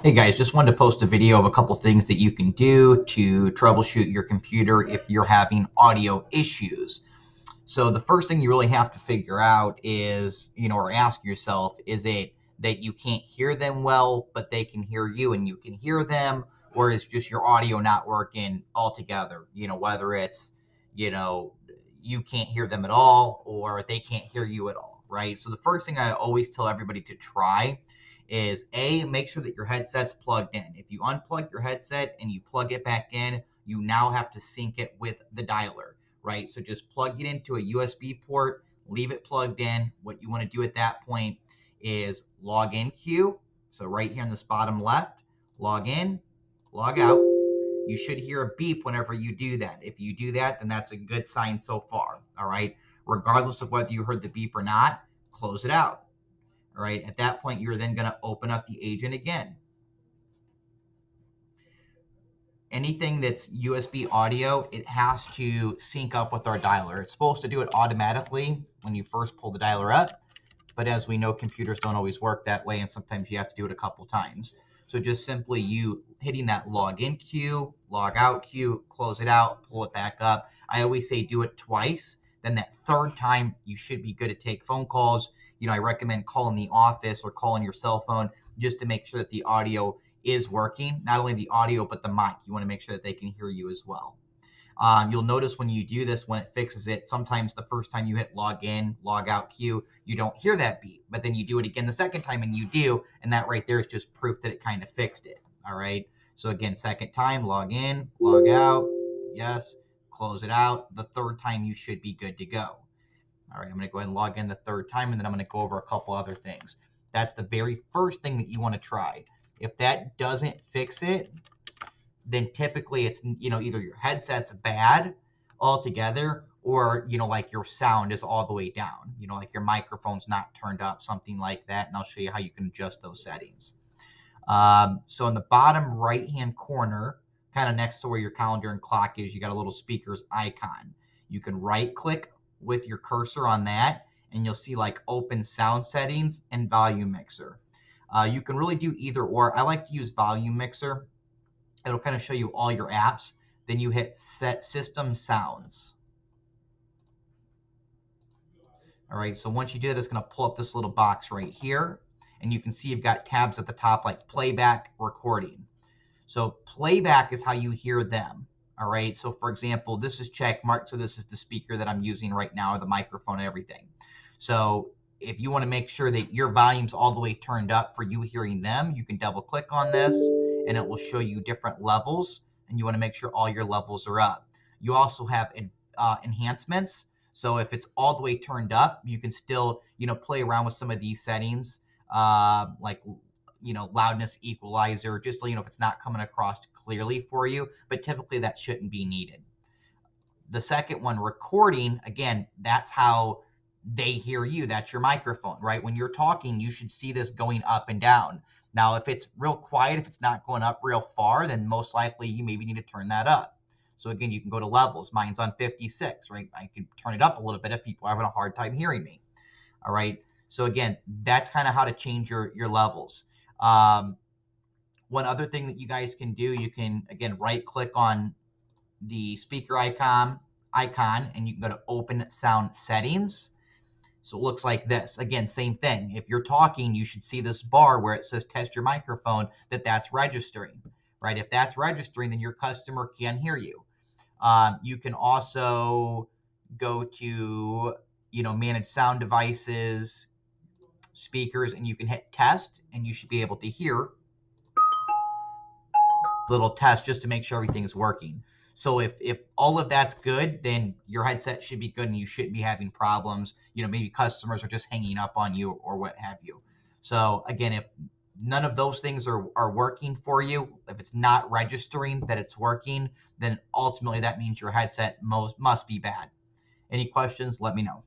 Hey guys, just wanted to post a video of a couple things that you can do to troubleshoot your computer if you're having audio issues. So the first thing you really have to figure out is, or ask yourself, is it that you can't hear them well, but they can hear you and you can hear them, or is just your audio not working altogether? Whether it's, you know, you can't hear them at all or they can't hear you at all, right? So the first thing I always tell everybody to try is make sure that your headset's plugged in. If you unplug your headset and you plug it back in, you now have to sync it with the dialer, right? So just plug it into a USB port, leave it plugged in. What you want to do at that point is log in queue. So right here in this bottom left, log in, log out. You should hear a beep whenever you do that. If you do that, then that's a good sign so far, all right? Regardless of whether you heard the beep or not, close it out. All right, at that point, you're then going to open up the agent again. Anything that's USB audio, it has to sync up with our dialer. It's supposed to do it automatically when you first pull the dialer up, but as we know, computers don't always work that way, and sometimes you have to do it a couple times. So just simply you hitting that login queue, log out queue, close it out, pull it back up. I always say do it twice. Then that third time, you should be good to take phone calls. I recommend calling the office or calling your cell phone just to make sure that the audio is working. Not only the audio, but the mic. You want to make sure that they can hear you as well. You'll notice when you do this, when it fixes it, sometimes the first time you hit log in, log out queue, you don't hear that beep. But then you do it again the second time and you do. And that right there is just proof that it kind of fixed it. All right. So again, second time, log in, log out. Yes. Close it out. The third time you should be good to go. All right, I'm going to go ahead and log in the third time, and then I'm going to go over a couple other things. That's the very first thing that you want to try. If that doesn't fix it, then typically it's, either your headset's bad altogether or, like your sound is all the way down, like your microphone's not turned up, something like that. And I'll show you how you can adjust those settings. So in the bottom right-hand corner, kind of next to where your calendar and clock is, you got a little speakers icon. You can right-click with your cursor on that, and you'll see like open sound settings and volume mixer. You can really do either or. I like to use volume mixer. It'll kind of show you all your apps. Then you hit set system sounds. All right, so once you do that, it's going to pull up this little box right here, and you can see you've got tabs at the top like playback, recording. So playback is how you hear them. All right, so for example, this is check mark. So this is the speaker that I'm using right now, the microphone and everything. So if you want to make sure that your volume's all the way turned up for you hearing them, you can double click on this and it will show you different levels, and you want to make sure all your levels are up. You also have enhancements. So if it's all the way turned up, you can still, play around with some of these settings, like loudness equalizer, just so if it's not coming across clearly for you, but typically that shouldn't be needed. The second one, recording, again, that's how they hear you. That's your microphone, right? When you're talking, you should see this going up and down. Now, if it's real quiet, if it's not going up real far, then most likely you maybe need to turn that up. So again, you can go to levels. Mine's on 56, right? I can turn it up a little bit if people are having a hard time hearing me. All right. So again, that's kind of how to change your levels. One other thing that you guys can do, you can, again, right click on the speaker icon, and you can go to open sound settings. So it looks like this. Again, same thing. If you're talking, you should see this bar where it says test your microphone, that's registering, right? If that's registering, then your customer can hear you. You can also go to, manage sound devices, speakers, and you can hit test, and you should be able to hear little test just to make sure everything's working. So if all of that's good, then your headset should be good and you shouldn't be having problems. Maybe customers are just hanging up on you or what have you. So again, if none of those things are working for you, if it's not registering that it's working, then ultimately that means your headset must be bad. Any questions, let me know.